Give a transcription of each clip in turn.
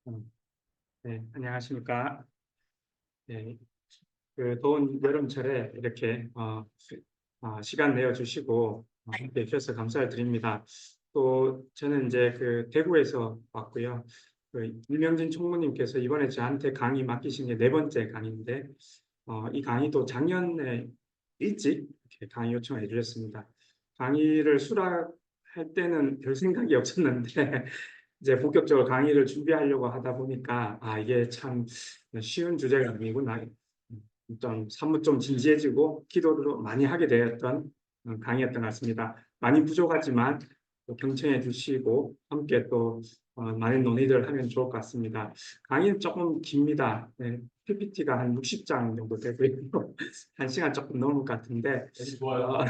어, 네, 안녕하십니까. 네, 그 더운 여름철에 이렇게 시간 내어주시고 함께 해주셔서 감사를 드립니다. 또 저는 이제 그 대구에서 왔고요. 그 이명진 총무님께서 이번에 저한테 강의 맡기신 게 네 번째 강의인데 이 강의도 작년에 일찍 이렇게 강의 요청해 주셨습니다. 강의를 수락할 때는 별 생각이 없었는데 이제 본격적으로 강의를 준비하려고 하다 보니까 이게 참 쉬운 주제가 아니구나. 좀 사뭇 좀 진지해지고 기도를 많이 하게 되었던 강의였던 것 같습니다. 많이 부족하지만 또 경청해 주시고 함께 또 많은 논의들을 하면 좋을 것 같습니다. 강의는 조금 깁니다. 네, PPT가 한 60장 정도 되고요. 1시간 조금 넘을 것 같은데 좋아요.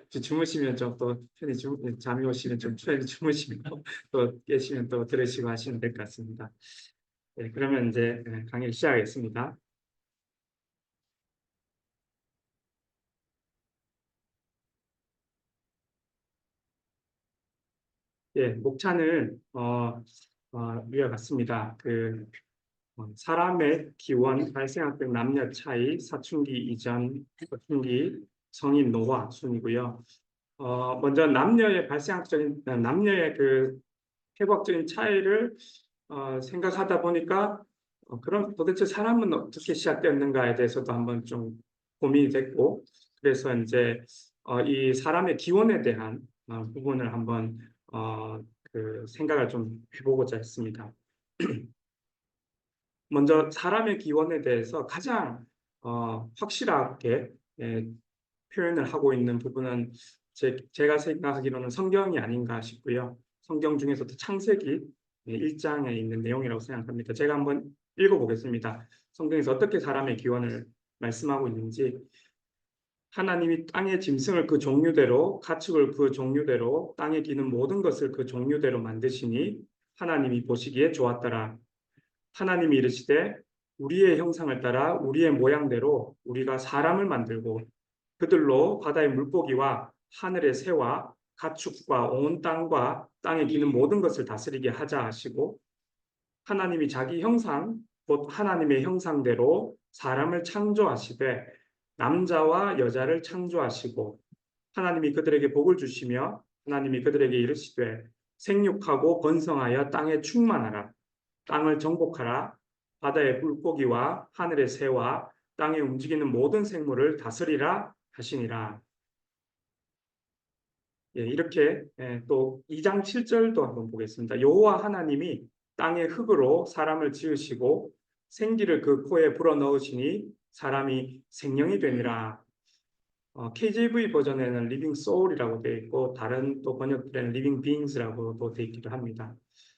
주무시면 좀 또 편히 잠이 오시면 좀 편히 주무시고 또 깨시면 또 들으시고 하시면 될 것 같습니다. 네, 그러면 이제 강의를 시작하겠습니다. 예, 목차는 위와 같습니다. 사람의 기원, 발생학적 남녀 차이, 사춘기 이전, 사춘기, 성인 노화 순이고요. 먼저 남녀의 그 해부학적인 차이를 생각하다 보니까 그럼 도대체 사람은 어떻게 시작되었는가에 대해서도 한번 좀 고민이 됐고, 그래서 이제 이 사람의 기원에 대한 부분을 한번 그 생각을 좀 해보고자 했습니다. 먼저 사람의 기원에 대해서 가장 확실하게 예, 표현을 하고 있는 부분은 제가 생각하기로는 성경이 아닌가 싶고요. 성경 중에서도 창세기 1장에 있는 내용이라고 생각합니다. 제가 한번 읽어보겠습니다. 성경에서 어떻게 사람의 기원을 말씀하고 있는지. 하나님이 땅의 짐승을 그 종류대로, 가축을 그 종류대로, 땅에 기는 모든 것을 그 종류대로 만드시니 하나님이 보시기에 좋았더라. 하나님이 이르시되 우리의 형상을 따라 우리의 모양대로 우리가 사람을 만들고 그들로 바다의 물고기와 하늘의 새와 가축과 온 땅과 땅에 기는 모든 것을 다스리게 하자 하시고, 하나님이 자기 형상 곧 하나님의 형상대로 사람을 창조하시되 남자와 여자를 창조하시고, 하나님이 그들에게 복을 주시며 하나님이 그들에게 이르시되 생육하고 번성하여 땅에 충만하라. 땅을 정복하라. 바다의 물고기와 하늘의 새와 땅에 움직이는 모든 생물을 다스리라 하시니라. 예, 이렇게 또 2장 7절도 한번 보겠습니다. 여호와 하나님이 땅의 흙으로 사람을 지으시고 생기를 그 코에 불어넣으시니 사람이 생명이 되니라. KJV 버전에는 리빙 소울이라고 되어 있고 다른 또 번역들에는 리빙 빙스라고도 되어 있기도 합니다.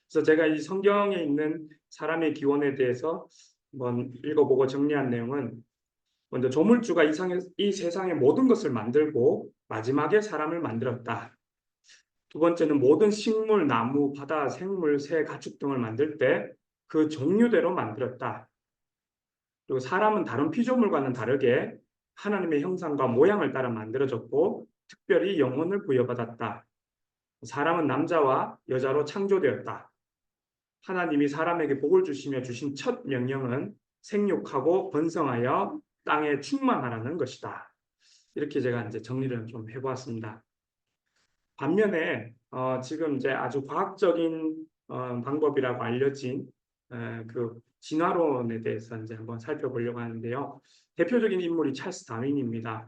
그래서 제가 이 성경에 있는 사람의 기원에 대해서 한번 읽어보고 정리한 내용은, 먼저 조물주가 이 세상의 모든 것을 만들고 마지막에 사람을 만들었다. 두 번째는 모든 식물, 나무, 바다, 생물, 새, 가축 등을 만들 때 그 종류대로 만들었다. 그리고 사람은 다른 피조물과는 다르게 하나님의 형상과 모양을 따라 만들어졌고 특별히 영혼을 부여받았다. 사람은 남자와 여자로 창조되었다. 하나님이 사람에게 복을 주시며 주신 첫 명령은 생육하고 번성하여 땅에 충만하라는 것이다. 이렇게 제가 이제 정리를 좀 해보았습니다. 반면에 지금 이제 아주 과학적인 방법이라고 알려진 그 진화론에 대해서 이제 한번 살펴보려고 하는데요. 대표적인 인물이 찰스 다윈입니다.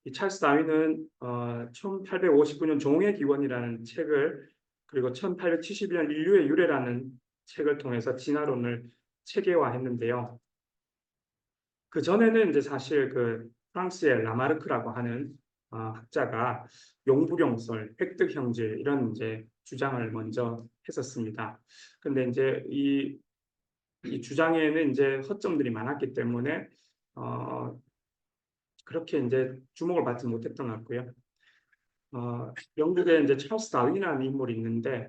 이 찰스 다윈은 1859년 종의 기원이라는 책을, 그리고 1871년 인류의 유래라는 책을 통해서 진화론을 체계화했는데요. 그 전에는 이제 사실 그 프랑스의 라마르크라고 하는 학자가 용불용설, 획득형질 이런 이제 주장을 먼저 했었습니다. 근데 이제 이 주장에는 이제 허점들이 많았기 때문에 어, 그렇게 이제 주목을 받지 못했던 것 같고요. 영국에 이제 찰스 다윈이라는 인물이 있는데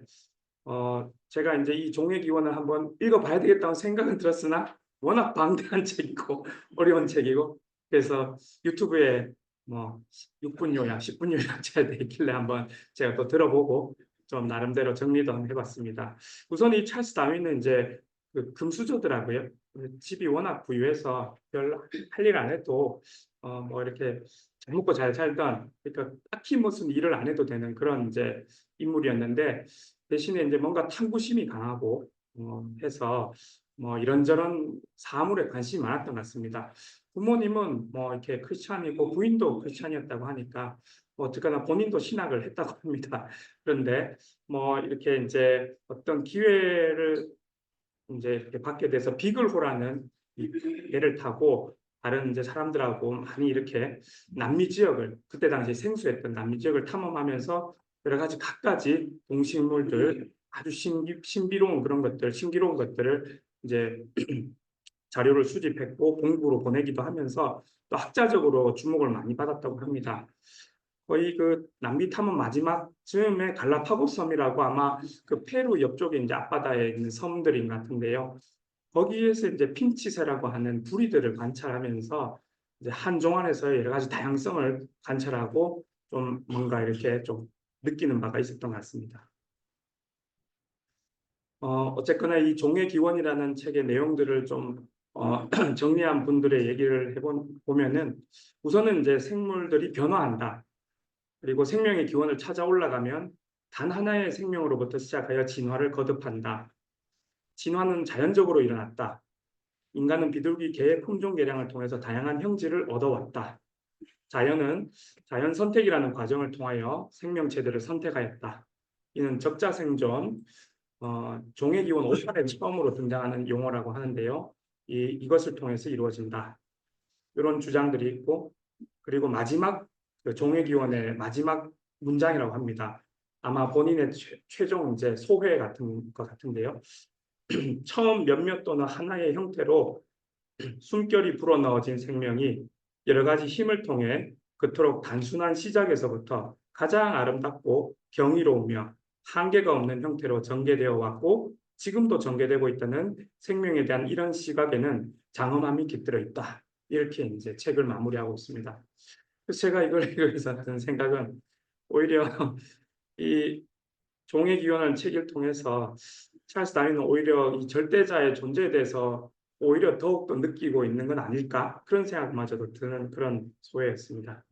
제가 이제 이 종의 기원을 한번 읽어봐야 되겠다는 생각은 들었으나 워낙 방대한 책이고 어려운 책이고, 그래서 유튜브에 뭐 6분 요약, 10분 요약제가 돼 있길래 한번 제가 또 들어보고 좀 나름대로 정리도 한번 해봤습니다. 우선 이 찰스 다윈은 이제 그 금수저더라고요. 집이 워낙 부유해서 별 할 일 안 해도 뭐 이렇게 잘 먹고 잘 살던, 그러니까 딱히 무슨 일을 안 해도 되는 그런 이제 인물이었는데, 대신에 이제 뭔가 탐구심이 강하고 해서 뭐 이런저런 사물에 관심이 많았던 것 같습니다. 부모님은 뭐 이렇게 크리스찬이고 부인도 크리스찬이었다고 하니까 뭐 어쨌거나 본인도 신학을 했다고 합니다. 그런데 뭐 이렇게 이제 어떤 기회를 이제 이렇게 받게 돼서 비글호라는 이 배를 타고 다른 이제 사람들하고 많이 이렇게 남미 지역을, 그때 당시 생수했던 남미 지역을 탐험하면서 여러 가지 갖가지 동식물들, 아주 신비로운 그런 것들, 신기로운 것들을 이제 자료를 수집했고 공부로 보내기도 하면서 또 학자적으로 주목을 많이 받았다고 합니다. 거의 그 남미 탐험 마지막 즈음에 갈라파고스 섬이라고, 아마 그 페루 옆쪽에 이제 앞바다에 있는 섬들인 것 같은데요. 거기에서 이제 핀치새라고 하는 부리들을 관찰하면서 이제 한종 안에서 여러 가지 다양성을 관찰하고 좀 뭔가 이렇게 좀 느끼는 바가 있었던 것 같습니다. 어쨌거나 이 종의 기원이라는 책의 내용들을 좀 정리한 분들의 얘기를 해보면은, 우선은 이제 생물들이 변화한다. 그리고 생명의 기원을 찾아 올라가면 단 하나의 생명으로부터 시작하여 진화를 거듭한다. 진화는 자연적으로 일어났다. 인간은 비둘기, 개의 품종 개량을 통해서 다양한 형질을 얻어왔다. 자연 선택이라는 과정을 통하여 생명체들을 선택하였다. 이는 적자생존, 종의 기원 58에 처음으로 등장하는 용어라고 하는데요. 이것을 통해서 이루어진다. 이런 주장들이 있고, 그리고 마지막 그 종의 기원의 마지막 문장이라고 합니다. 아마 본인의 최종 이제 소회 같은 것 같은데요. 처음 몇몇 또는 하나의 형태로 숨결이 불어넣어진 생명이 여러 가지 힘을 통해 그토록 단순한 시작에서부터 가장 아름답고 경이로우며 한계가 없는 형태로 전개되어 왔고 지금도 전개되고 있다는 생명에 대한 이런 시각에는 장엄함이 깃들어 있다. 이렇게 이제 책을 마무리하고 있습니다. 그래서 제가 이걸 읽으면서 든 생각은, 오히려 이 종의 기원을 책을 통해서 찰스 다윈은 오히려 이 절대자의 존재에 대해서 오히려 더욱더 느끼고 있는 건 아닐까, 그런 생각마저도 드는 그런 소회였습니다.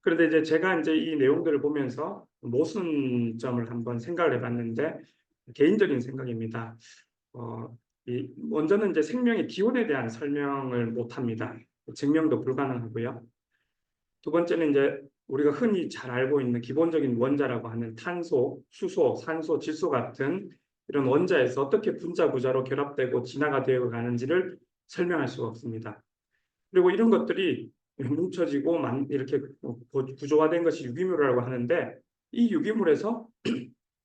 그런데 이제 제가 이제 이 내용들을 보면서 모순점을 한번 생각을 해봤는데, 개인적인 생각입니다. 먼저는 이제 생명의 기원에 대한 설명을 못합니다. 증명도 불가능하고요. 두 번째는 이제 우리가 흔히 잘 알고 있는 기본적인 원자라고 하는 탄소, 수소, 산소, 질소 같은 이런 원자에서 어떻게 분자, 부자로 결합되고 진화가 되어 가는지를 설명할 수가 없습니다. 그리고 이런 것들이 뭉쳐지고 이렇게 구조화된 것이 유기물이라고 하는데, 이 유기물에서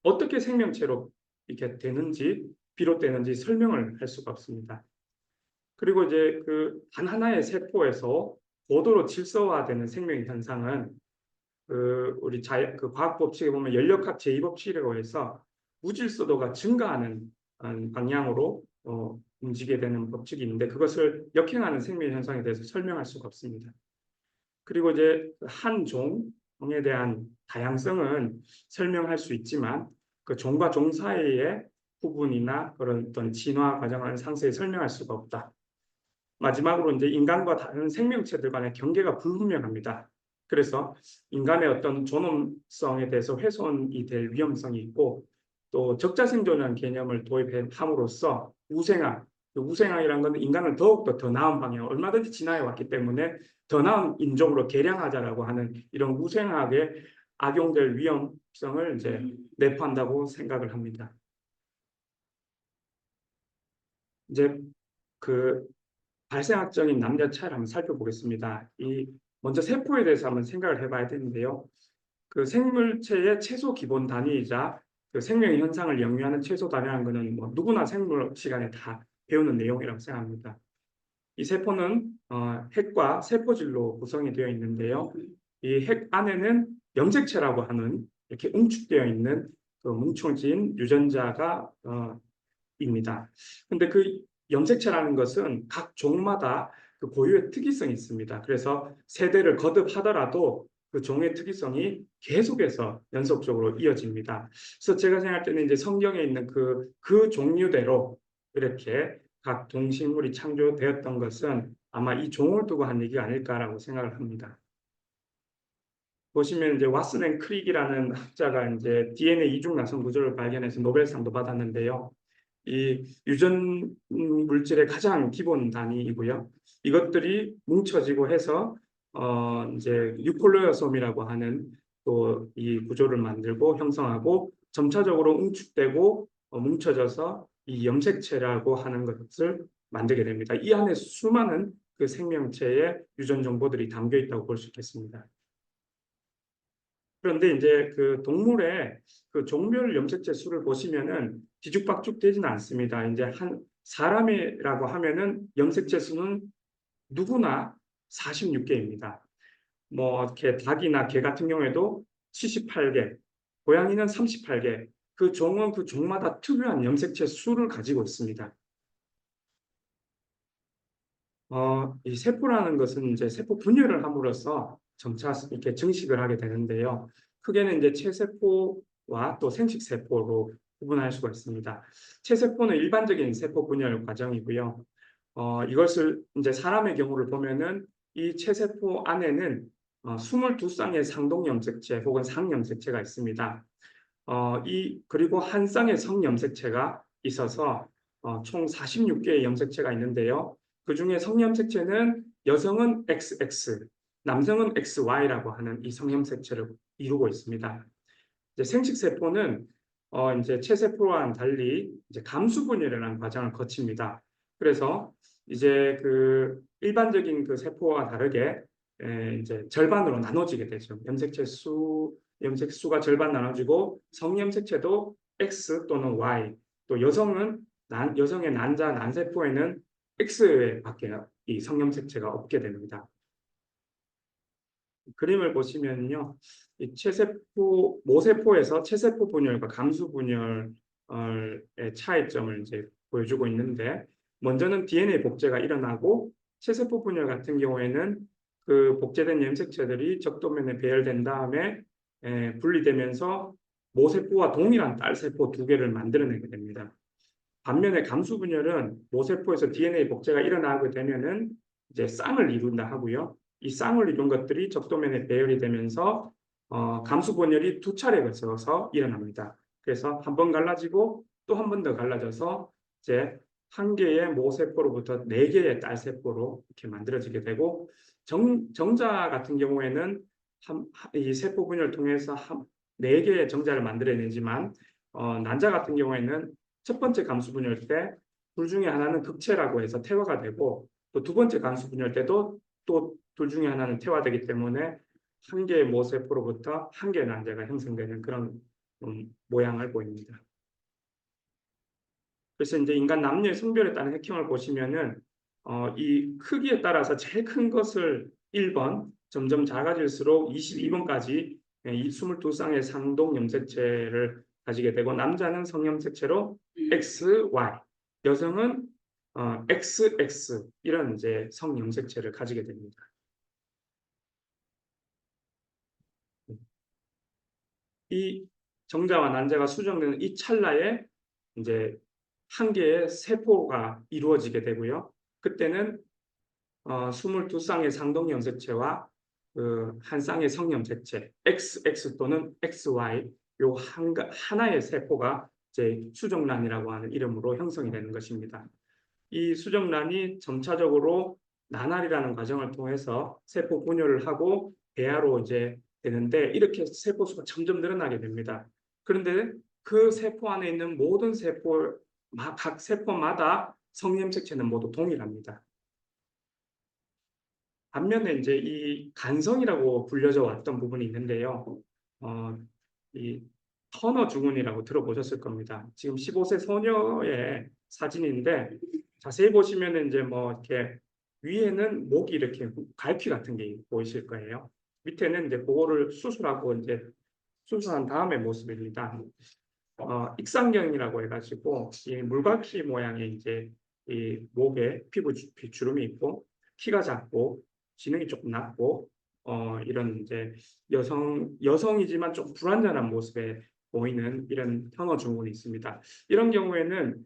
어떻게 생명체로 이렇게 되는지, 비롯되는지 설명을 할 수가 없습니다. 그리고 이제 그 단 하나의 세포에서 고도로 질서화되는 생명 현상은 우리 그 과학 법칙에 보면 연력학 제2법칙이라고 해서 무질서도가 증가하는 방향으로 움직이게 되는 법칙이 있는데, 그것을 역행하는 생명 현상에 대해서 설명할 수가 없습니다. 그리고 이제 한 종에 대한 다양성은 설명할 수 있지만 그 종과 종 사이의 구분이나 그런 어떤 진화 과정을 상세히 설명할 수가 없다. 마지막으로 이제 인간과 다른 생명체들 간의 경계가 불분명합니다. 그래서 인간의 어떤 존엄성에 대해서 훼손이 될 위험성이 있고, 또 적자생존이라는 개념을 도입함으로써 우생학이라는 것은 인간을 더욱더 더 나은 방향, 얼마든지 진화해 왔기 때문에 더 나은 인종으로 개량하자라고 하는 이런 우생학에 악용될 위험성을 이제 내포한다고 생각을 합니다. 이제 그 발생학적인 남녀 차이를 한번 살펴보겠습니다. 먼저 세포에 대해서 한번 생각을 해봐야 되는데요. 그 생물체의 최소 기본 단위이자 그 생명의 현상을 영위하는 최소 단위라는 것은 뭐 누구나 생물 시간에 다 배우는 내용이라고 생각합니다. 이 세포는 핵과 세포질로 구성이 되어 있는데요. 이 핵 안에는 염색체라고 하는 이렇게 응축되어 있는 그 뭉쳐진 유전자가 입니다. 근데 그 염색체라는 것은 각 종마다 그 고유의 특이성이 있습니다. 그래서 세대를 거듭하더라도 그 종의 특이성이 계속해서 연속적으로 이어집니다. 그래서 제가 생각할 때는 이제 성경에 있는 그 종류대로 이렇게 각 동식물이 창조되었던 것은 아마 이 종을 두고 한 얘기가 아닐까라고 생각을 합니다. 보시면 이제 왓슨 앤 크릭이라는 학자가 이제 DNA 이중 나선 구조를 발견해서 노벨상도 받았는데요. 이 유전 물질의 가장 기본 단위이고요. 이것들이 뭉쳐지고 해서 이제 유콜로요솜이라고 하는 또 이 구조를 만들고 형성하고 점차적으로 응축되고 뭉쳐져서 이 염색체라고 하는 것을 만들게 됩니다. 이 안에 수많은 그 생명체의 유전 정보들이 담겨 있다고 볼 수 있겠습니다. 그런데 이제 그 동물의 그 종별 염색체 수를 보시면은 뒤죽박죽 되지는 않습니다. 이제 한 사람이라고 하면은 염색체 수는 누구나 46개입니다. 뭐 이렇게 닭이나 개 같은 경우에도 78개, 고양이는 38개. 그 종은 그 종마다 특유한 염색체 수를 가지고 있습니다. 이 세포라는 것은 이제 세포 분열을 함으로써 점차 이렇게 증식을 하게 되는데요. 크게는 이제 체세포와 또 생식세포로 구분할 수가 있습니다. 체세포는 일반적인 세포 분열 과정이고요. 이것을 이제 사람의 경우를 보면은 이 체세포 안에는 22쌍의 상동염색체 혹은 상염색체가 있습니다. 그리고 한 쌍의 성염색체가 있어서 총 46개의 염색체가 있는데요. 그 중에 성염색체는 여성은 XX, 남성은 XY라고 하는 이 성염색체를 이루고 있습니다. 이제 생식세포는 이제 체세포와는 달리 이제 감수분열이라는 과정을 거칩니다. 그래서 이제 그 일반적인 그 세포와 다르게 이제 절반으로 나눠지게 되죠. 염색수가 절반 나눠지고 성염색체도 X 또는 Y, 또 여성의 난자 난세포에는 X밖에 이 성염색체가 없게 됩니다. 그림을 보시면요, 이 모세포에서 체세포 분열과 감수 분열의 차이점을 이제 보여주고 있는데, 먼저는 DNA 복제가 일어나고 체세포 분열 같은 경우에는 그 복제된 염색체들이 적도면에 배열된 다음에 분리되면서 모세포와 동일한 딸세포 두 개를 만들어내게 됩니다. 반면에 감수 분열은 모세포에서 DNA 복제가 일어나게 되면은 이제 쌍을 이룬다 하고요. 이 쌍을 이룬 것들이 적도면에 배열이 되면서 감수 분열이 두 차례 거쳐서 일어납니다. 그래서 한 번 갈라지고 또 한 번 더 갈라져서 이제 한 개의 모세포로부터 네 개의 딸세포로 이렇게 만들어지게 되고, 정자 같은 경우에는 이 세포 분열을 통해서 네 개의 정자를 만들어내지만 난자 같은 경우에는 첫 번째 감수 분열 때 둘 중에 하나는 극체라고 해서 태화가 되고, 또 두 번째 감수 분열 때도 또 둘 중에 하나는 태화되기 때문에 한 개의 모세포로부터 한 개의 난자가 형성되는 그런 모양을 보입니다. 그래서 이제 인간 남녀의 성별에 따른 핵형을 보시면은 이 크기에 따라서 제일 큰 것을 1번, 점점 작아질수록 22번까지 이 22쌍의 상동 염색체를 가지게 되고, 남자는 성염색체로 XY, 여성은 XX 이런 이제 성염색체를 가지게 됩니다. 이 정자와 난자가 수정되는 이 찰나에 이제 한 개의 세포가 이루어지게 되고요. 그때는 22쌍의 상동 염색체와 한 쌍의 성염색체 XX 또는 XY 요 하나의 세포가 이제 수정란이라고 하는 이름으로 형성이 되는 것입니다. 이 수정란이 점차적으로 나날이라는 과정을 통해서 세포 분열을 하고 배아로 이제 되는데, 이렇게 세포 수가 점점 늘어나게 됩니다. 그런데 그 세포 안에 있는 모든 각 세포마다 성염색체는 모두 동일합니다. 반면에 이제 이 간성이라고 불려져 왔던 부분이 있는데요. 이 터너 증후군이라고 들어보셨을 겁니다. 지금 15세 소녀의 사진인데 자세히 보시면 이제 뭐 이렇게 위에는 목이 이렇게 갈피 같은 게 보이실 거예요. 밑에는 이제 그거를 수술하고 이제 수술한 다음의 모습입니다. 익상경이라고 해가지고 이 물갈퀴 모양의 이제 이 목에 피부 주름이 있고 키가 작고 지능이 조금 낮고 이런 이제 여성이지만 좀 불완전한 모습에 보이는 이런 현어 증후군이 있습니다. 이런 경우에는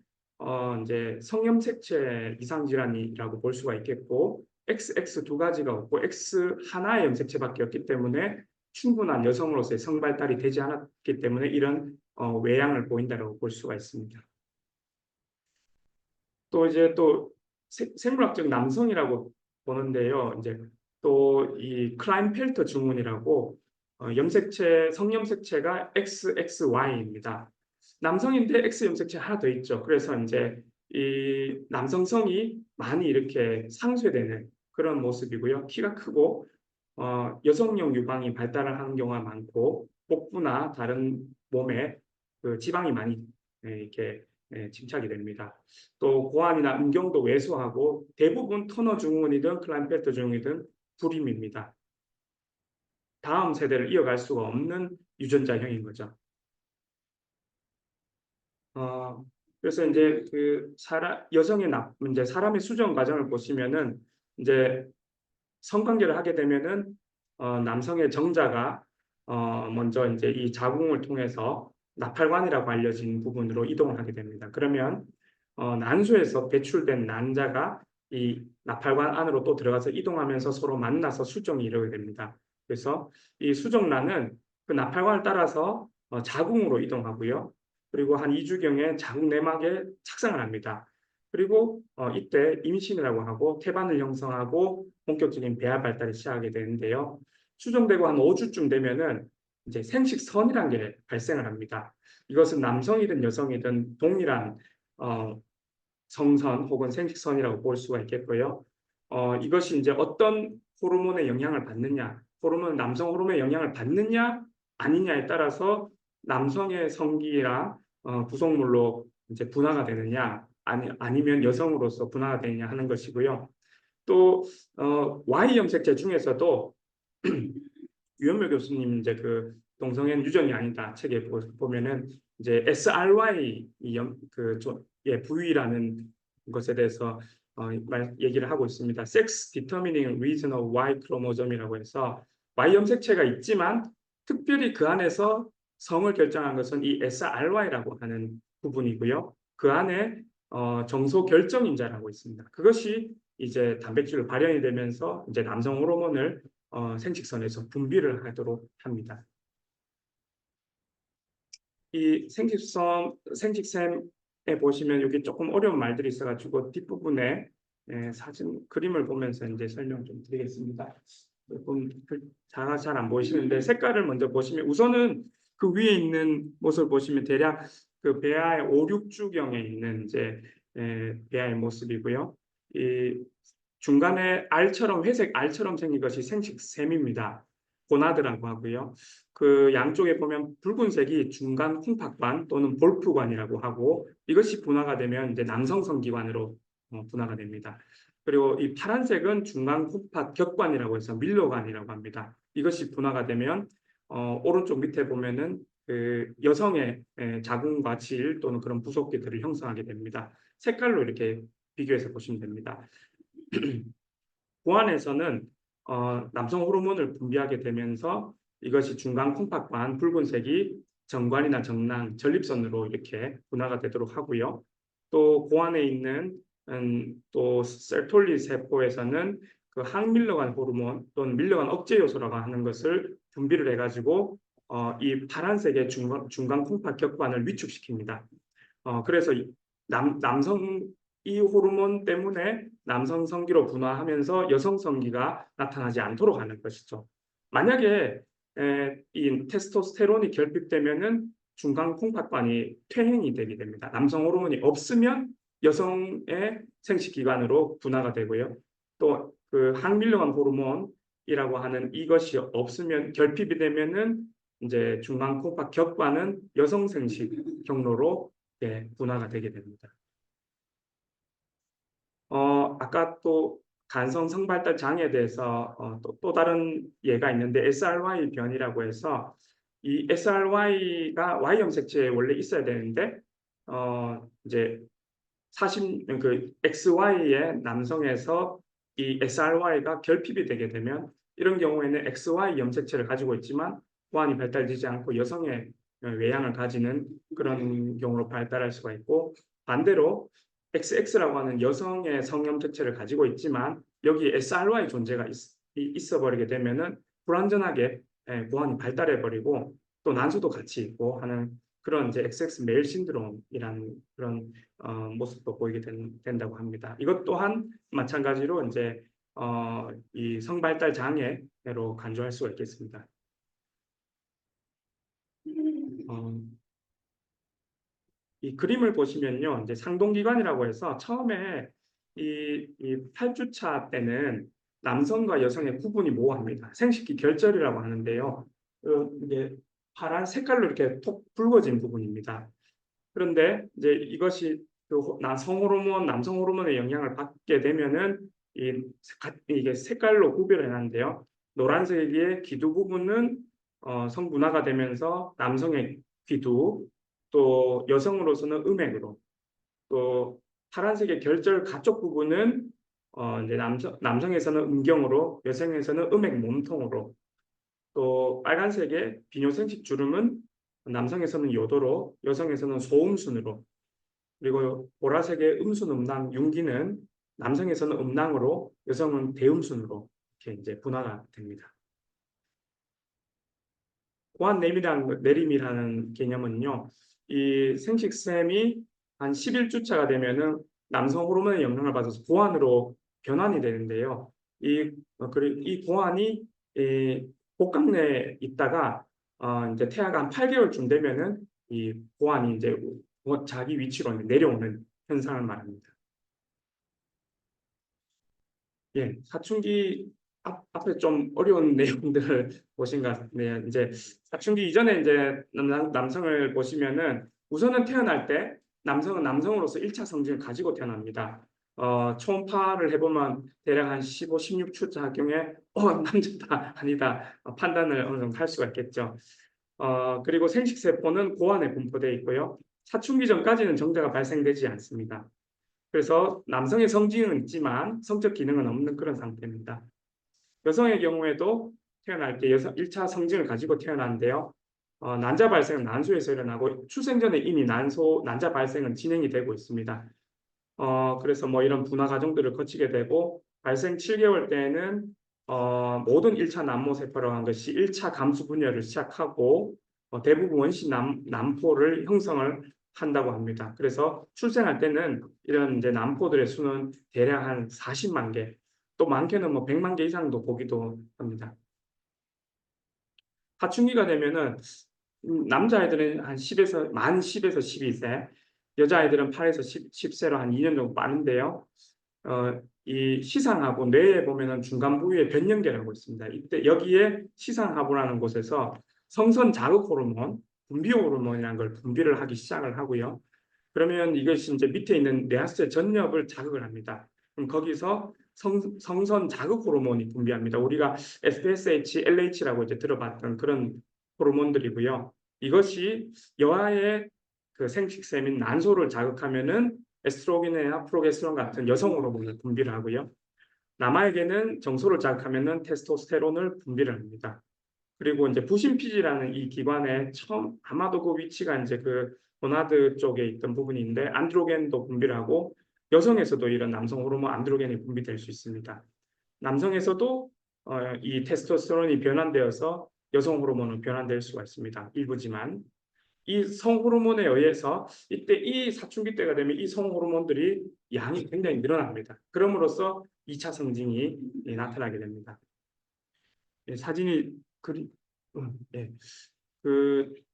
이제 성염색체 이상 질환이라고 볼 수가 있겠고, XX 두 가지가 없고 X 하나의 염색체밖에 없기 때문에 충분한 여성으로서의 성발달이 되지 않았기 때문에 이런 외양을 보인다고 볼 수가 있습니다. 또 이제 또 생물학적 남성이라고 보는데요. 이제 또 이 클라인펠터 증후군이라고 성염색체가 XXY입니다. 남성인데 X 염색체 하나 더 있죠. 그래서 이제 이 남성성이 많이 이렇게 상쇄되는 그런 모습이고요. 키가 크고 여성용 유방이 발달을 하는 경우가 많고 복부나 다른 몸에 그 지방이 많이 이렇게 침착이 됩니다. 또 고환이나 음경도 왜소하고 대부분 터너 증후군이든 클라인펠터 증후군이든 불임입니다. 다음 세대를 이어갈 수가 없는 유전자형인 거죠. 그래서 이제 그 이제 사람의 수정 과정을 보시면은 이제 성관계를 하게 되면은 남성의 정자가 먼저 이제 이 자궁을 통해서 나팔관이라고 알려진 부분으로 이동을 하게 됩니다. 그러면 난소에서 배출된 난자가 이 나팔관 안으로 또 들어가서 이동하면서 서로 만나서 수정이 이루게 됩니다. 그래서 이 수정란은 그 나팔관을 따라서 자궁으로 이동하고요. 그리고 한 2주경에 자궁 내막에 착상을 합니다. 그리고 이때 임신이라고 하고 태반을 형성하고 본격적인 배아 발달이 시작하게 되는데요. 수정되고 한 5주쯤 되면은 이제 생식선이라는 게 발생을 합니다. 이것은 남성이든 여성이든 동일한 성선 혹은 생식선이라고 볼 수가 있겠고요. 이것이 이제 어떤 호르몬의 영향을 받느냐, 남성 호르몬의 영향을 받느냐 아니냐에 따라서 남성의 성기랑 구성물로 이제 분화가 되느냐, 아니면 여성으로서 분화가 되느냐 하는 것이고요. 또 Y 염색체 중에서도 유현명 교수님 이제 그 동성애는 유전이 아니다 책에 보면은 이제 SRY 부위라는 것에 대해서 얘기를 하고 있습니다. Sex Determining Regional Y 크로모점이라고 해서 Y 염색체가 있지만 특별히 그 안에서 성을 결정한 것은 이 SRY라고 하는 부분이고요. 그 안에 정소 결정인자라고 있습니다. 그것이 이제 단백질로 발현이 되면서 이제 남성 호르몬을 생식선에서 분비를 하도록 합니다. 이 생식샘에 보시면 여기 조금 어려운 말들이 있어가지고 뒷부분에 사진 그림을 보면서 이제 설명 좀 드리겠습니다. 조금 잘 안 보이시는데 색깔을 먼저 보시면 우선은 그 위에 있는 모습을 보시면 대략 그 배아의 5, 6주경에 있는 이제 배아의 모습이고요. 이 중간에 회색 알처럼 생긴 것이 생식샘입니다. 고나드라고 하고요. 그 양쪽에 보면 붉은색이 중간 콩팥관 또는 볼프관이라고 하고 이것이 분화가 되면 이제 남성 성기관으로 분화가 됩니다. 그리고 이 파란색은 중간 콩팥 격관이라고 해서 밀로관이라고 합니다. 이것이 분화가 되면 오른쪽 밑에 보면은 그 여성의 자궁과 질 또는 그런 부속기들을 형성하게 됩니다. 색깔로 이렇게 비교해서 보시면 됩니다. 고환에서는 남성 호르몬을 분비하게 되면서 이것이 중간 콩팥관 붉은색이 정관이나 정낭, 전립선으로 이렇게 분화가 되도록 하고요. 또 고환에 있는 또 세르톨리 세포에서는 그 항밀러간 호르몬 또는 밀러간 억제 요소라고 하는 것을 분비를 해가지고 이 파란색의 중간 콩팥 격관을 위축시킵니다. 그래서 남성 이 호르몬 때문에 남성 성기로 분화하면서 여성 성기가 나타나지 않도록 하는 것이죠. 만약에 이 테스토스테론이 결핍되면은 중간 콩팥관이 퇴행이 되게 됩니다. 남성 호르몬이 없으면 여성의 생식기관으로 분화가 되고요. 또 그 항밀러간 호르몬이라고 하는 이것이 없으면 결핍이 되면은 이제 중간 콩팥 격관은 여성 생식 경로로 분화가 되게 됩니다. 아까 또 간성 성발달 장애에 대해서 또 다른 예가 있는데 SRY 변이라고 해서 이 SRY가 Y 염색체에 원래 있어야 되는데 이제 XY의 남성에서 이 SRY가 결핍이 되게 되면 이런 경우에는 XY 염색체를 가지고 있지만 고환이 발달되지 않고 여성의 외양을 가지는 그런 경우로 발달할 수가 있고, 반대로 XX라고 하는 여성의 성염색체를 가지고 있지만 여기 SRY 존재가 있어 버리게 되면은 불완전하게 고환이 발달해 버리고 또 난소도 같이 있고 하는 그런 이제 XX 메일 신드롬이라는 그런 모습도 보이게 된다고 합니다. 이것 또한 마찬가지로 이제 이 성발달 장애로 간주할 수가 있겠습니다. 어, 이 그림을 보시면요, 이제 상동기관이라고 해서 처음에 이 8주차 때는 남성과 여성의 구분이 모호합니다. 생식기 결절이라고 하는데요. 이게 파란 색깔로 이렇게 톡 붉어진 부분입니다. 그런데 이제 이것이 남성 호르몬의 영향을 받게 되면은 이게 색깔로 구별해 놨는데요. 노란색의 기두 부분은 성분화가 되면서 남성의 기두, 또 여성으로서는 음액으로, 또 파란색의 결절 가쪽 부분은 이제 남성에서는 음경으로, 여성에서는 음액 몸통으로, 또 빨간색의 비뇨생식 주름은 남성에서는 요도로, 여성에서는 소음순으로, 그리고 보라색의 음순, 음낭, 윤기는 남성에서는 음낭으로, 여성은 대음순으로 이렇게 이제 분화가 됩니다. 고환 내림이라는 개념은요, 이 생식샘이 한 11주차가 되면은 남성 호르몬의 영향을 받아서 고환으로 변환이 되는데요. 이 고환이 복강내에 있다가 이제 태아가 한 8개월쯤 되면은 이 고환이 이제 자기 위치로 내려오는 현상을 말합니다. 예, 사춘기 앞에 좀 어려운 내용들을 보신 것 같네요. 이제 사춘기 이전에 이제 남성을 보시면은 우선은 태어날 때 남성은 남성으로서 1차 성징을 가지고 태어납니다. 초음파를 해보면 대략 한 15, 16주 경에 남자다 아니다 판단을 어느 정도 할 수가 있겠죠. 그리고 생식세포는 고환에 분포되어 있고요. 사춘기 전까지는 정자가 발생되지 않습니다. 그래서 남성의 성징은 있지만 성적 기능은 없는 그런 상태입니다. 여성의 경우에도 태어날 때 1차 성징을 가지고 태어나는데요. 난자 발생은 난소에서 일어나고 출생 전에 이미 난자 발생은 진행이 되고 있습니다. 그래서 뭐 이런 분화 과정들을 거치게 되고 발생 7개월 때에는 모든 1차 남모세포라고 하는 것이 1차 감수 분열을 시작하고 대부분 원시 남포를 형성을 한다고 합니다. 그래서 출생할 때는 이런 이제 남포들의 수는 대략 한 40만 개, 또 많게는 뭐 100만 개 이상도 보기도 합니다. 사춘기가 되면은 남자아이들은 한 10에서 12세, 여자아이들은 8에서 10세로 한 2년 정도 빠른데요. 이 시상하부 뇌에 보면은 중간 부위에 변연계라고 있습니다. 이때 여기에 시상하부라는 곳에서 성선 자극 호르몬, 분비 호르몬이라는 걸 분비를 하기 시작을 하고요. 그러면 이것이 이제 밑에 있는 뇌하수의 전엽을 자극을 합니다. 그럼 거기서 성선 자극 호르몬이 분비합니다. 우리가 FSH, LH라고 이제 들어봤던 그런 호르몬들이고요. 이것이 여아의 그 생식샘인 난소를 자극하면은 에스트로겐이나 프로게스테론 같은 여성 호르몬을 분비를 하고요. 남아에게는 정소를 자극하면은 테스토스테론을 분비를 합니다. 그리고 이제 부신피지라는 이 기관의 아마도 그 위치가 이제 그 고나드 쪽에 있던 부분인데 안드로겐도 분비를 하고 여성에서도 이런 남성 호르몬 안드로겐이 분비될 수 있습니다. 남성에서도 이 테스토스테론이 변환되어서 여성 호르몬으로 변환될 수가 있습니다. 일부지만 이 성호르몬에 의해서 이때 이 사춘기 때가 되면 이 성호르몬들이 양이 굉장히 늘어납니다. 그럼으로써 2차 성징이 나타나게 됩니다. 사진이 그리 예.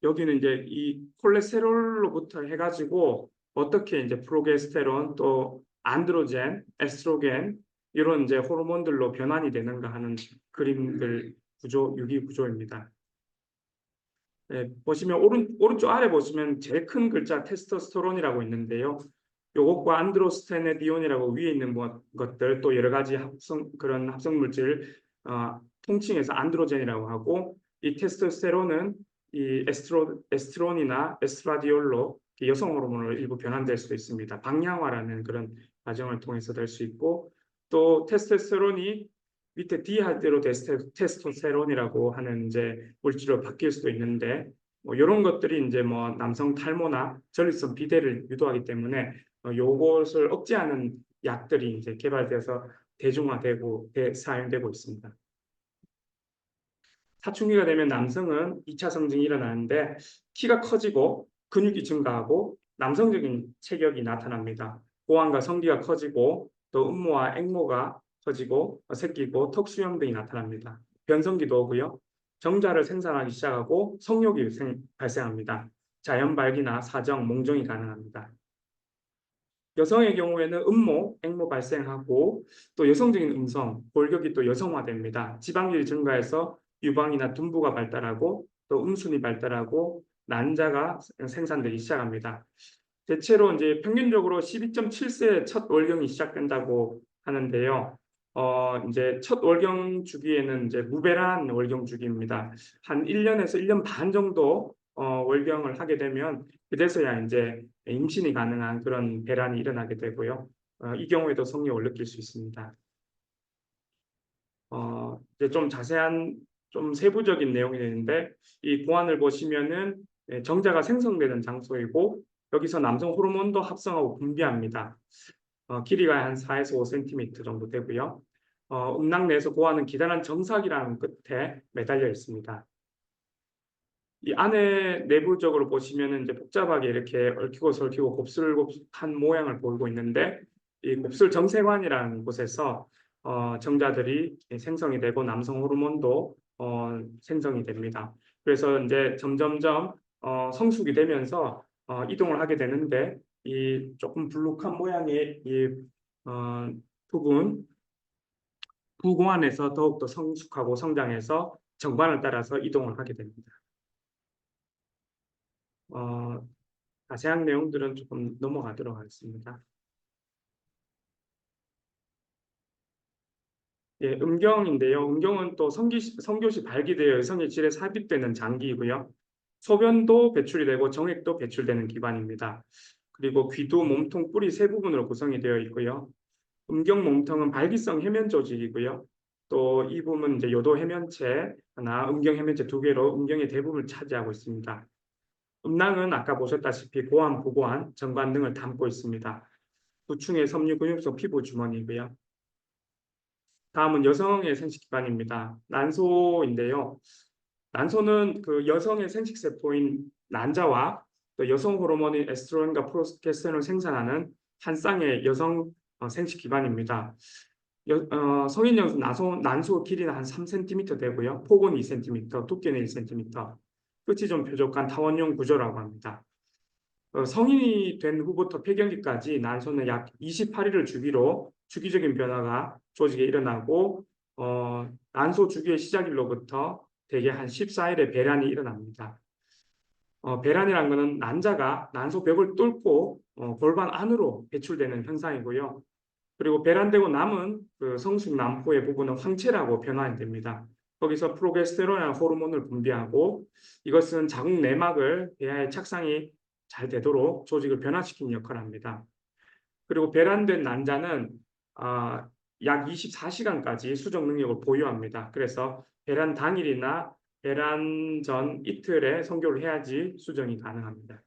여기는 이제 이 콜레스테롤로부터 해가지고 어떻게 이제 프로게스테론 또 안드로겐, 에스트로겐 이런 이제 호르몬들로 변환이 되는가 하는 그림들 유기 구조입니다. 네, 보시면 오른쪽 아래 보시면 제일 큰 글자 테스토스테론이라고 있는데요. 요것과 안드로스테네디온이라고 위에 있는 것들 또 여러 가지 그런 합성 물질 통칭해서 안드로젠이라고 하고 이 테스토스테론은 이 에스트론이나 에스트라디올로 여성 호르몬으로 일부 변환될 수도 있습니다. 방향화라는 그런 과정을 통해서 될 수 있고 또 테스토스테론이 밑에 디하이드로테스토스테론이라고 하는 이제 물질로 바뀔 수도 있는데 뭐 이런 것들이 이제 뭐 남성 탈모나 전립선 비대를 유도하기 때문에 요것을 억제하는 약들이 이제 개발돼서 대중화되고 사용되고 있습니다. 사춘기가 되면 남성은 2차 성징이 일어나는데 키가 커지고 근육이 증가하고 남성적인 체격이 나타납니다. 고환과 성기가 커지고 또 음모와 액모가 커지고 새끼고 턱 수염 등이 나타납니다. 변성기도 오고요. 정자를 생산하기 시작하고 성욕이 발생합니다. 자연발기나 사정, 몽정이 가능합니다. 여성의 경우에는 음모, 액모 발생하고 또 여성적인 음성, 골격이 또 여성화됩니다. 지방률이 증가해서 유방이나 둔부가 발달하고 또 음순이 발달하고 난자가 생산되기 시작합니다. 대체로 이제 평균적으로 12.7세 첫 월경이 시작된다고 하는데요. 이제 첫 월경 주기에는 이제 무배란 월경 주기입니다. 한 1년에서 1년 반 정도 월경을 하게 되면 그래서야 이제 임신이 가능한 그런 배란이 일어나게 되고요. 이 경우에도 성욕을 느낄 수 있습니다. 이제 좀 자세한 좀 세부적인 내용이 되는데 이 고안을 보시면은 정자가 생성되는 장소이고 여기서 남성 호르몬도 합성하고 분비합니다. 길이가 한 4에서 5cm 정도 되고요. 음낭 내에서 고안은 기다란 정삭이라는 끝에 매달려 있습니다. 이 안에 내부적으로 보시면은 이제 복잡하게 이렇게 얽히고 설키고 곱슬곱슬한 모양을 보이고 있는데 이 곱슬 정세관이라는 곳에서 정자들이 생성이 되고 남성 호르몬도 생성이 됩니다. 그래서 이제 점점점 성숙이 되면서 이동을 하게 되는데 이 조금 불룩한 모양의 이 부분 부고안에서 더욱더 성숙하고 성장해서 정관을 따라서 이동을 하게 됩니다. 어, 자세한 내용들은 조금 넘어가도록 하겠습니다. 예, 음경인데요. 음경은 또 성교시 발기되어 여성의 질에 삽입되는 장기이고요. 소변도 배출이 되고 정액도 배출되는 기관입니다. 그리고 귀도 몸통 뿌리 세 부분으로 구성이 되어 있고요. 음경 몸통은 발기성 해면 조직이고요. 또 이 부분은 이제 요도 해면체 하나, 음경 해면체 두 개로 음경의 대부분을 차지하고 있습니다. 음낭은 아까 보셨다시피 고환, 부고환, 정관 등을 담고 있습니다. 구충의 섬유 근육성 피부 주머니고요. 다음은 여성의 생식기관입니다. 난소인데요. 난소는 그 여성의 생식세포인 난자와 또 여성 호르몬인 에스트로겐과 프로게스테론을 생산하는 한 쌍의 여성 생식기관입니다. 성인 난소 길이는 한 3cm 되고요. 폭은 2cm, 두께는 1cm. 끝이 좀 뾰족한 타원형 구조라고 합니다. 성인이 된 후부터 폐경기까지 난소는 약 28일을 주기로 주기적인 변화가 조직에 일어나고 난소 주기의 시작일로부터 대개 한 14일에 배란이 일어납니다. 배란이라는 것은 난자가 난소벽을 뚫고 골반 안으로 배출되는 현상이고요. 그리고 배란되고 남은 그 성숙 남포의 부분은 황체라고 변환됩니다. 거기서 프로게스테론이라는 호르몬을 분비하고 이것은 자궁 내막을 배아의 착상이 잘 되도록 조직을 변화시키는 역할을 합니다. 그리고 배란된 난자는 약 24시간까지 수정 능력을 보유합니다. 그래서 배란 당일이나 배란 전 이틀에 성교를 해야지 수정이 가능합니다.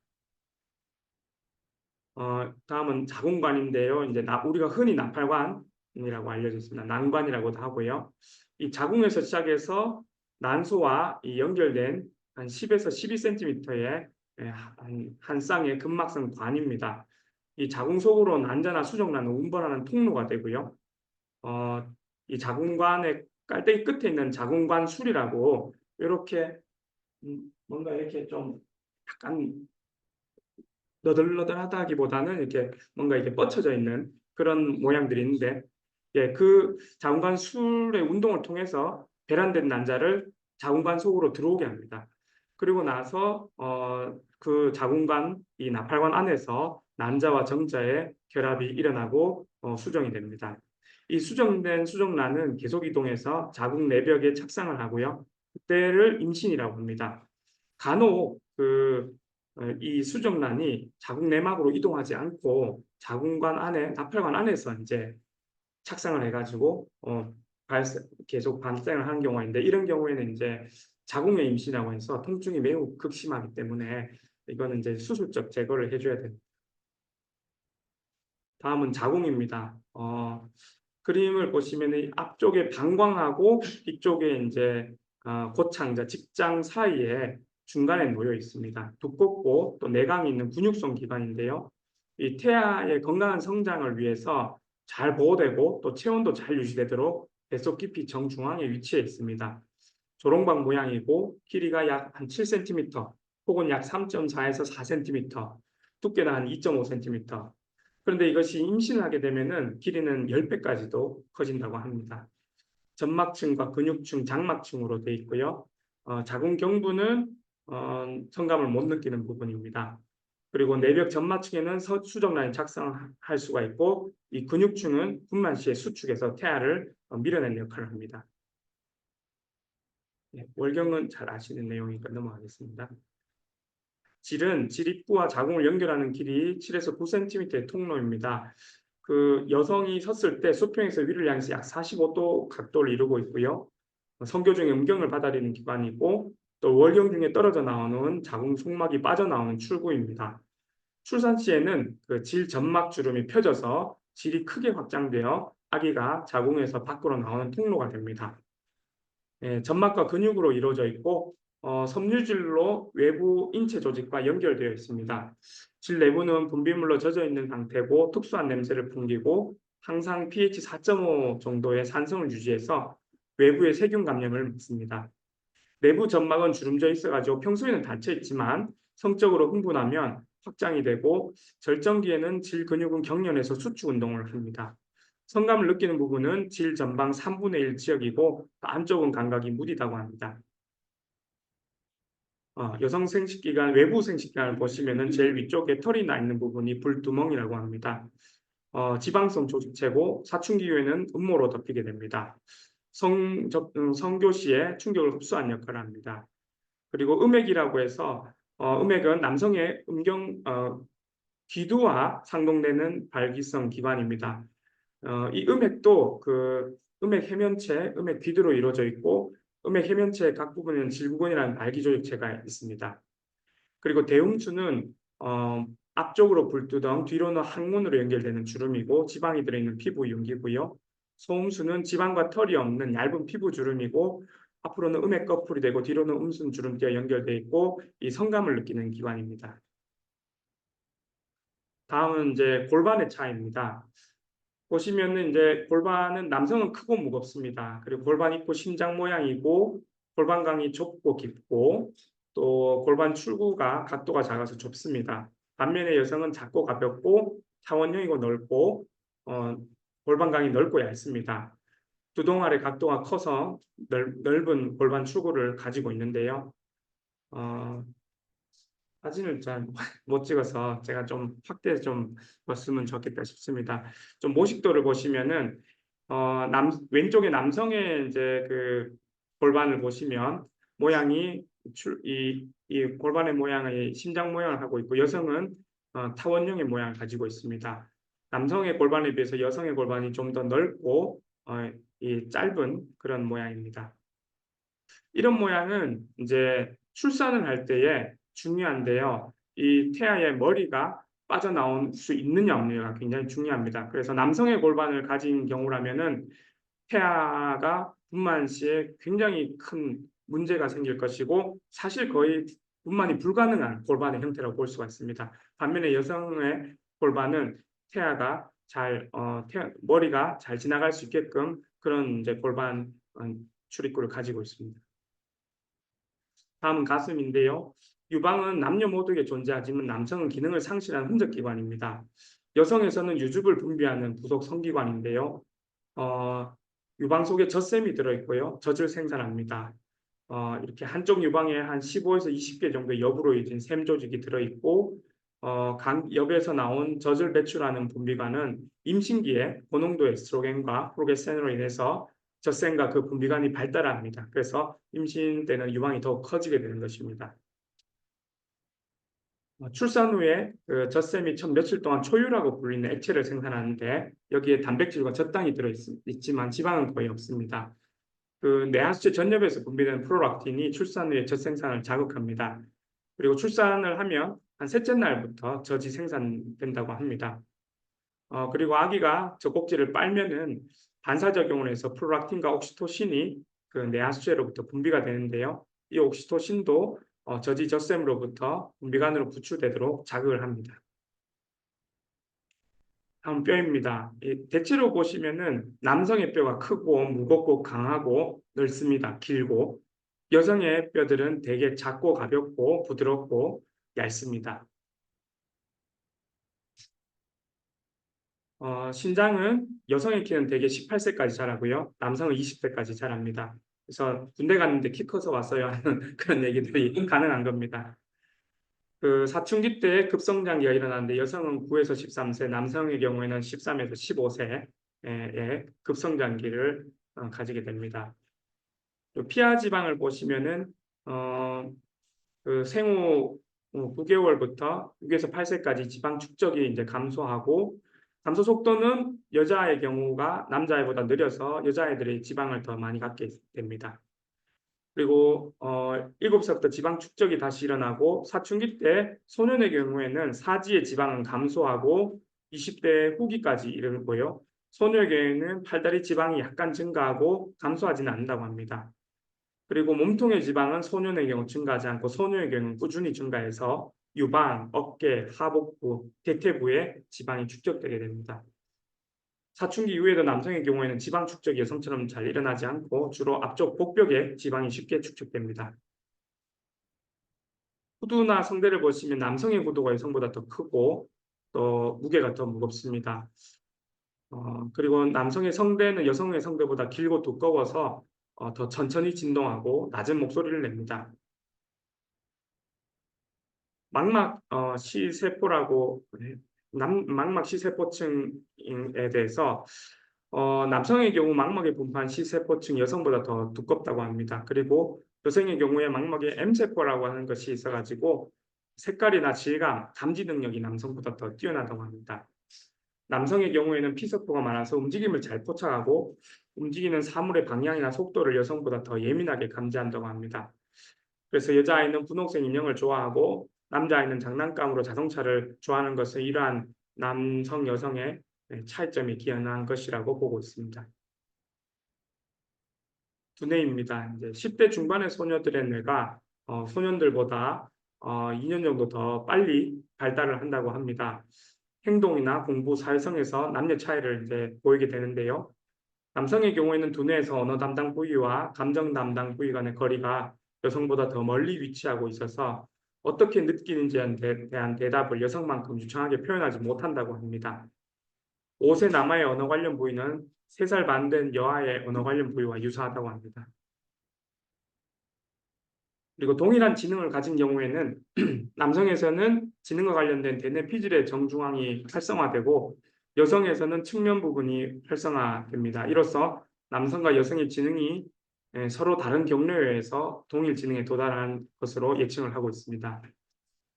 다음은 자궁관인데요. 이제 우리가 흔히 나팔관이라고 알려져 있습니다. 난관이라고도 하고요. 이 자궁에서 시작해서 난소와 이 연결된 한 10에서 12cm의 한 쌍의 근막성 관입니다. 이 자궁 속으로 난자나 수정란을 운반하는 통로가 되고요. 이 자궁관의 깔때기 끝에 있는 자궁관술이라고 이렇게 뭔가 이렇게 좀 약간 너덜너덜하다기보다는 이렇게 뭔가 이렇게 뻗쳐져 있는 그런 모양들이 있는데, 예, 그 자궁관술의 운동을 통해서 배란된 난자를 자궁관 속으로 들어오게 합니다. 그리고 나서 그 자궁관 이 나팔관 안에서 난자와 정자의 결합이 일어나고 수정이 됩니다. 이 수정된 수정란은 계속 이동해서 자궁 내벽에 착상을 하고요. 그때를 임신이라고 합니다. 간혹 이 수정란이 자궁 내막으로 이동하지 않고 자궁관 안에 나팔관 안에서 이제 착상을 해가지고 계속 발생을 하는 경우가 있는데 이런 경우에는 이제 자궁의 임신이라고 해서 통증이 매우 극심하기 때문에 이거는 이제 수술적 제거를 해줘야 됩니다. 다음은 자궁입니다. 그림을 보시면 앞쪽에 방광하고 이쪽에 이제 고창자, 직장 사이에 중간에 놓여 있습니다. 두껍고 또 내강이 있는 근육성 기관인데요. 이 태아의 건강한 성장을 위해서 잘 보호되고 또 체온도 잘 유지되도록 뱃속 깊이 정중앙에 위치해 있습니다. 조롱박 모양이고 길이가 약 한 7cm 혹은 약 3.4에서 4cm, 두께는 한 2.5cm. 그런데 이것이 임신을 하게 되면은 길이는 10배까지도 커진다고 합니다. 점막층과 근육층, 장막층으로 되어 있고요. 자궁 경부는 성감을 못 느끼는 부분입니다. 그리고 내벽 점막층에는 수정 라인 작성할 수가 있고 이 근육층은 분만 시에 수축해서 태아를 밀어내는 역할을 합니다. 네, 월경은 잘 아시는 내용이니까 넘어가겠습니다. 질 입구와 자궁을 연결하는 길이 7에서 9cm의 통로입니다. 그 여성이 섰을 때 수평에서 위를 향해서 약 45도 각도를 이루고 있고요. 성교 중에 음경을 받아들이는 기관이고 또 월경 중에 떨어져 나오는 자궁 속막이 빠져나오는 출구입니다. 출산 시에는 그 질 점막 주름이 펴져서 질이 크게 확장되어 아기가 자궁에서 밖으로 나오는 통로가 됩니다. 점막과 근육으로 이루어져 있고 섬유질로 외부 인체 조직과 연결되어 있습니다. 질 내부는 분비물로 젖어 있는 상태고 특수한 냄새를 풍기고 항상 pH 4.5 정도의 산성을 유지해서 외부의 세균 감염을 막습니다. 내부 점막은 주름져 있어가지고 평소에는 닫혀 있지만 성적으로 흥분하면 확장이 되고 절정기에는 질 근육은 경련해서 수축 운동을 합니다. 성감을 느끼는 부분은 질 전방 3분의 1 지역이고 안쪽은 감각이 무디다고 합니다. 여성 생식기관, 외부 생식기관을 보시면은 제일 위쪽에 털이 나 있는 부분이 불두멍이라고 합니다. 지방성 조직체고 사춘기 후에는 음모로 덮이게 됩니다. 성교 시에 충격을 흡수한 역할을 합니다. 그리고 음액이라고 해서 음액은 남성의 기두와 상동되는 발기성 기관입니다. 이 음액도 그 음액 해면체, 음액 귀두로 이루어져 있고 음액 해면체 각 부분에는 질부근이라는 발기조직체가 있습니다. 그리고 대음수는 앞쪽으로 불두덩, 뒤로는 항문으로 연결되는 주름이고 지방이 들어있는 피부 융기고요. 소음수는 지방과 털이 없는 얇은 피부 주름이고 앞으로는 음액 거풀이 되고 뒤로는 음순 주름기가 연결되어 있고 이 성감을 느끼는 기관입니다. 다음은 이제 골반의 차이입니다. 보시면은 이제 골반은 남성은 크고 무겁습니다. 그리고 골반 입구 심장 모양이고 골반강이 좁고 깊고 또 골반 출구가 각도가 작아서 좁습니다. 반면에 여성은 작고 가볍고 타원형이고 넓고 골반강이 넓고 얇습니다. 두동 아래 각도가 커서 넓은 골반 출구를 가지고 있는데요. 어, 사진을 잘 못 찍어서 제가 좀 확대 좀 봤으면 좋겠다 싶습니다. 좀 모식도를 보시면은 왼쪽에 남성의 이제 그 골반을 보시면 모양이 이 골반의 모양의 심장 모양을 하고 있고 여성은 타원형의 모양을 가지고 있습니다. 남성의 골반에 비해서 여성의 골반이 좀 더 넓고 이 짧은 그런 모양입니다. 이런 모양은 이제 출산을 할 때에 중요한데요. 이 태아의 머리가 빠져나올 수 있느냐 없느냐가 굉장히 중요합니다. 그래서 남성의 골반을 가진 경우라면은 태아가 분만 시에 굉장히 큰 문제가 생길 것이고 사실 거의 분만이 불가능한 골반의 형태라고 볼 수가 있습니다. 반면에 여성의 골반은 태아가 머리가 잘 지나갈 수 있게끔 그런 이제 골반 출입구를 가지고 있습니다. 다음은 가슴인데요. 유방은 남녀 모두에게 존재하지만 남성은 기능을 상실한 흔적기관입니다. 여성에서는 유즙을 분비하는 부속 성기관인데요. 유방 속에 젖샘이 들어있고요. 젖을 생산합니다. 이렇게 한쪽 유방에 한 15에서 20개 정도 엽으로 이어진 샘 조직이 들어있고 엽에서 나온 젖을 배출하는 분비관은 임신기에 고농도 에스트로겐과 프로게스테론으로 인해서 젖샘과 그 분비관이 발달합니다. 그래서 임신 때는 유방이 더 커지게 되는 것입니다. 출산 후에 그 젖샘이 첫 며칠 동안 초유라고 불리는 액체를 생산하는데 여기에 단백질과 젖당이 들어있지만 지방은 거의 없습니다. 그 내하수체 전엽에서 분비되는 프롤락틴이 출산 후에 젖 생산을 자극합니다. 그리고 출산을 하면 한 셋째 날부터 젖이 생산된다고 합니다. 그리고 아기가 젖꼭지를 빨면은 반사작용을 해서 프롤락틴과 옥시토신이 그 내하수체로부터 분비가 되는데요. 이 옥시토신도 젖이 젖샘으로부터 분비관으로 분출되도록 자극을 합니다. 다음 뼈입니다. 대체로 보시면은 남성의 뼈가 크고 무겁고 강하고 넓습니다. 길고 여성의 뼈들은 되게 작고 가볍고 부드럽고 얇습니다. 신장은 여성의 키는 대개 18세까지 자라고요. 남성은 20세까지 자랍니다. 그래서 군대 갔는데 키 커서 왔어요 하는 그런 얘기들이 가능한 겁니다. 그 사춘기 때 급성장기가 일어나는데 여성은 9에서 13세, 남성의 경우에는 13에서 15세에 급성장기를 가지게 됩니다. 피하 지방을 보시면은 그 생후 9개월부터 6에서 8세까지 지방 축적이 이제 감소하고 감소 속도는 여자의 경우가 남자애보다 느려서 여자애들이 지방을 더 많이 갖게 됩니다. 그리고 7살부터 지방 축적이 다시 일어나고 사춘기 때 소년의 경우에는 사지의 지방은 감소하고 20대 후기까지 이르고요. 소녀의 경우에는 팔다리 지방이 약간 증가하고 감소하지는 않는다고 합니다. 그리고 몸통의 지방은 소년의 경우 증가하지 않고 소녀의 경우는 꾸준히 증가해서 유방, 어깨, 하복부, 대퇴부에 지방이 축적되게 됩니다. 사춘기 이후에도 남성의 경우에는 지방 축적이 여성처럼 잘 일어나지 않고 주로 앞쪽 복벽에 지방이 쉽게 축적됩니다. 후두나 성대를 보시면 남성의 구도가 여성보다 더 크고 또 무게가 더 무겁습니다. 그리고 남성의 성대는 여성의 성대보다 길고 두꺼워서 더 천천히 진동하고 낮은 목소리를 냅니다. 망막 시세포라고 망막 시세포층에 대해서 남성의 경우 망막에 분포한 시세포층 여성보다 더 두껍다고 합니다. 그리고 여성의 경우에 망막에 M세포라고 하는 것이 있어가지고 색깔이나 질감, 감지 능력이 남성보다 더 뛰어나다고 합니다. 남성의 경우에는 P세포가 많아서 움직임을 잘 포착하고 움직이는 사물의 방향이나 속도를 여성보다 더 예민하게 감지한다고 합니다. 그래서 여자아이는 분홍색 인형을 좋아하고 남자아이는 장난감으로 자동차를 좋아하는 것은 이러한 남성, 여성의 차이점이 기여한 것이라고 보고 있습니다. 두뇌입니다. 이제 10대 중반의 소녀들의 뇌가 소년들보다 2년 정도 더 빨리 발달을 한다고 합니다. 행동이나 공부, 사회성에서 남녀 차이를 이제 보이게 되는데요. 남성의 경우에는 두뇌에서 언어 담당 부위와 감정 담당 부위 간의 거리가 여성보다 더 멀리 위치하고 있어서 어떻게 느끼는지에 대한 대답을 여성만큼 유창하게 표현하지 못한다고 합니다. 5세 남아의 언어 관련 부위는 3살 반 된 여아의 언어 관련 부위와 유사하다고 합니다. 그리고 동일한 지능을 가진 경우에는 남성에서는 지능과 관련된 대뇌 피질의 정중앙이 활성화되고 여성에서는 측면 부분이 활성화됩니다. 이로써 남성과 여성의 지능이 서로 다른 경로에 의해서 동일 지능에 도달한 것으로 예측을 하고 있습니다.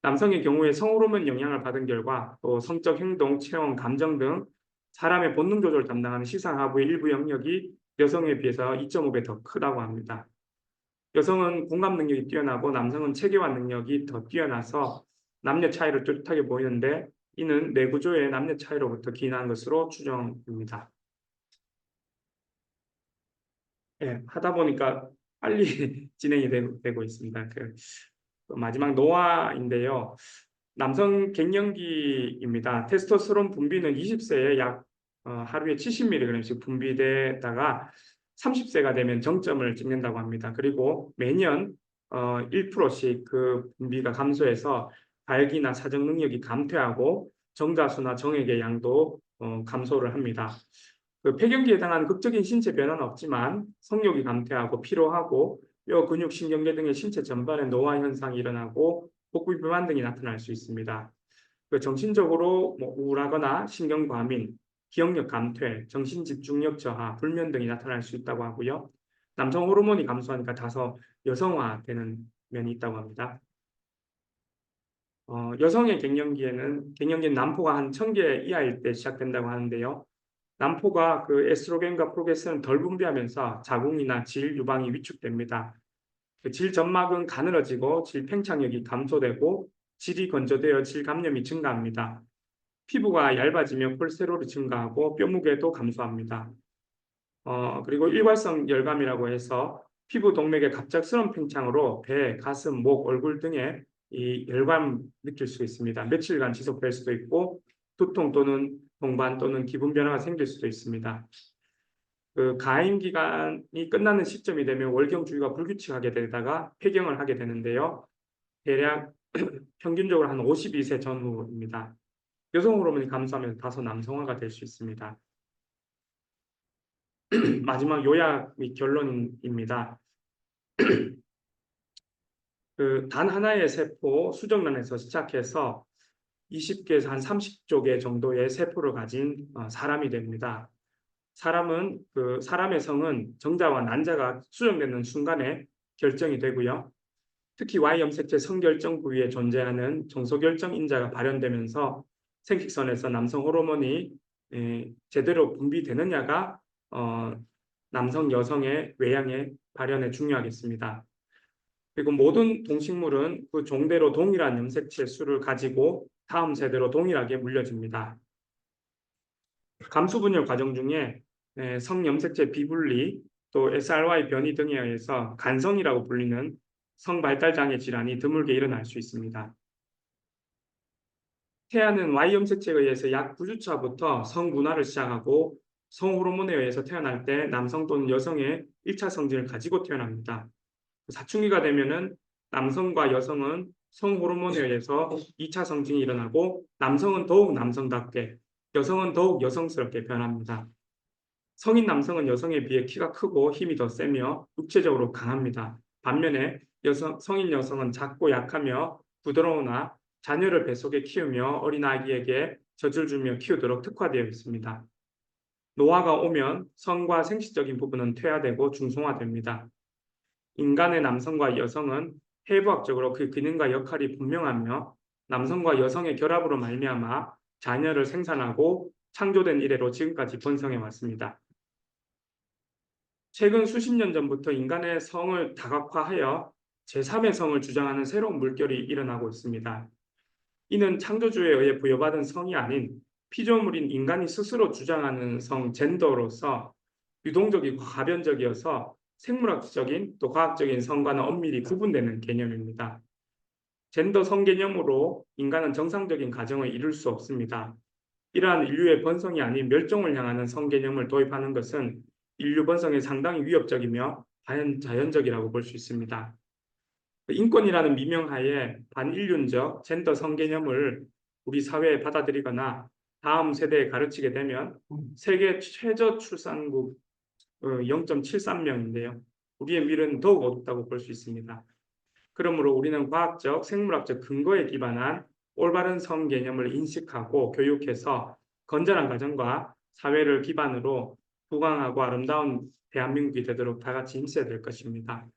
남성의 경우에 성호르몬 영향을 받은 결과 또 성적 행동, 체험, 감정 등 사람의 본능 조절을 담당하는 시상하부의 일부 영역이 여성에 비해서 2.5배 더 크다고 합니다. 여성은 공감 능력이 뛰어나고 남성은 체계화 능력이 더 뛰어나서 남녀 차이를 뚜렷하게 보이는데 이는 뇌구조의 남녀 차이로부터 기인한 것으로 추정됩니다. 하다 보니까 빨리 진행이 되고 있습니다. 마지막 노화인데요. 남성 갱년기입니다. 테스토스테론 분비는 20세에 약 하루에 70mg씩 분비되다가 30세가 되면 정점을 찍는다고 합니다. 그리고 매년 1%씩 그 분비가 감소해서 발기나 사정 능력이 감퇴하고 정자수나 정액의 양도 감소를 합니다. 그 폐경기에 해당하는 극적인 신체 변화는 없지만 성욕이 감퇴하고 피로하고 뼈, 근육, 신경계 등의 신체 전반에 노화 현상이 일어나고 복부 비만 등이 나타날 수 있습니다. 그 정신적으로 우울하거나 신경과민, 기억력 감퇴, 정신집중력 저하, 불면 등이 나타날 수 있다고 하고요. 남성 호르몬이 감소하니까 다소 여성화되는 면이 있다고 합니다. 여성의 갱년기는 난포가 한 1000개 이하일 때 시작된다고 하는데요. 난포가 그 에스트로겐과 프로게스테론을 덜 분비하면서 자궁이나 질 유방이 위축됩니다. 그 질 점막은 가늘어지고 질 팽창력이 감소되고 질이 건조되어 질 감염이 증가합니다. 피부가 얇아지며 콜레스테롤이 증가하고 뼈무게도 감소합니다. 그리고 일괄성 열감이라고 해서 피부 동맥의 갑작스러운 팽창으로 배, 가슴, 목, 얼굴 등에 이 열감 느낄 수 있습니다. 며칠간 지속될 수도 있고 두통 또는 동반 또는 기분 변화가 생길 수도 있습니다. 그 가임 기간이 끝나는 시점이 되면 월경 주기가 불규칙하게 되다가 폐경을 하게 되는데요. 대략 평균적으로 한 52세 전후입니다. 여성 호르몬이 감소하면 다소 남성화가 될 수 있습니다. 마지막 요약 및 결론입니다. 그 단 하나의 세포 수정란에서 시작해서 20개에서 한 30조 정도의 세포를 가진 사람이 됩니다. 사람의 성은 정자와 난자가 수정되는 순간에 결정이 되고요. 특히 Y염색체 성결정 부위에 존재하는 정소결정 인자가 발현되면서 생식선에서 남성 호르몬이 제대로 분비되느냐가 남성, 여성의 외양의 발현에 중요하겠습니다. 그리고 모든 동식물은 그 종대로 동일한 염색체 수를 가지고 다음 세대로 동일하게 물려집니다. 감수분열 과정 중에 성염색체 비분리 또 SRY 변이 등에 의해서 간성이라고 불리는 성발달장애 질환이 드물게 일어날 수 있습니다. 태아는 Y염색체에 의해서 약 9주차부터 성분화를 시작하고 성호르몬에 의해서 태어날 때 남성 또는 여성의 1차 성징을 가지고 태어납니다. 사춘기가 되면은 남성과 여성은 성호르몬에 의해서 2차 성징이 일어나고 남성은 더욱 남성답게, 여성은 더욱 여성스럽게 변합니다. 성인 남성은 여성에 비해 키가 크고 힘이 더 세며 육체적으로 강합니다. 반면에 성인 여성은 작고 약하며 부드러우나 자녀를 뱃속에 키우며 어린아기에게 젖을 주며 키우도록 특화되어 있습니다. 노화가 오면 성과 생식적인 부분은 퇴화되고 중성화됩니다. 인간의 남성과 여성은 해부학적으로 그 기능과 역할이 분명하며 남성과 여성의 결합으로 말미암아 자녀를 생산하고 창조된 이래로 지금까지 번성해 왔습니다. 최근 수십 년 전부터 인간의 성을 다각화하여 제3의 성을 주장하는 새로운 물결이 일어나고 있습니다. 이는 창조주에 의해 부여받은 성이 아닌 피조물인 인간이 스스로 주장하는 성 젠더로서 유동적이고 가변적이어서 생물학적인 또 과학적인 성과는 엄밀히 구분되는 개념입니다. 젠더 성 개념으로 인간은 정상적인 가정을 이룰 수 없습니다. 이러한 인류의 번성이 아닌 멸종을 향하는 성 개념을 도입하는 것은 인류 번성에 상당히 위협적이며 반자연적이라고 볼 수 있습니다. 인권이라는 미명하에 반인륜적 젠더 성 개념을 우리 사회에 받아들이거나 다음 세대에 가르치게 되면 세계 최저 출산국 0.73명인데요. 우리의 미래는 더욱 어둡다고 볼 수 있습니다. 그러므로 우리는 과학적, 생물학적 근거에 기반한 올바른 성 개념을 인식하고 교육해서 건전한 가정과 사회를 기반으로 부강하고 아름다운 대한민국이 되도록 다 같이 힘써야 될 것입니다.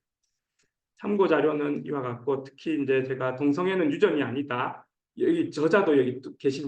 참고 자료는 이와 같고 특히 이제 제가 동성애는 유전이 아니다. 여기 저자도 여기 계십니다.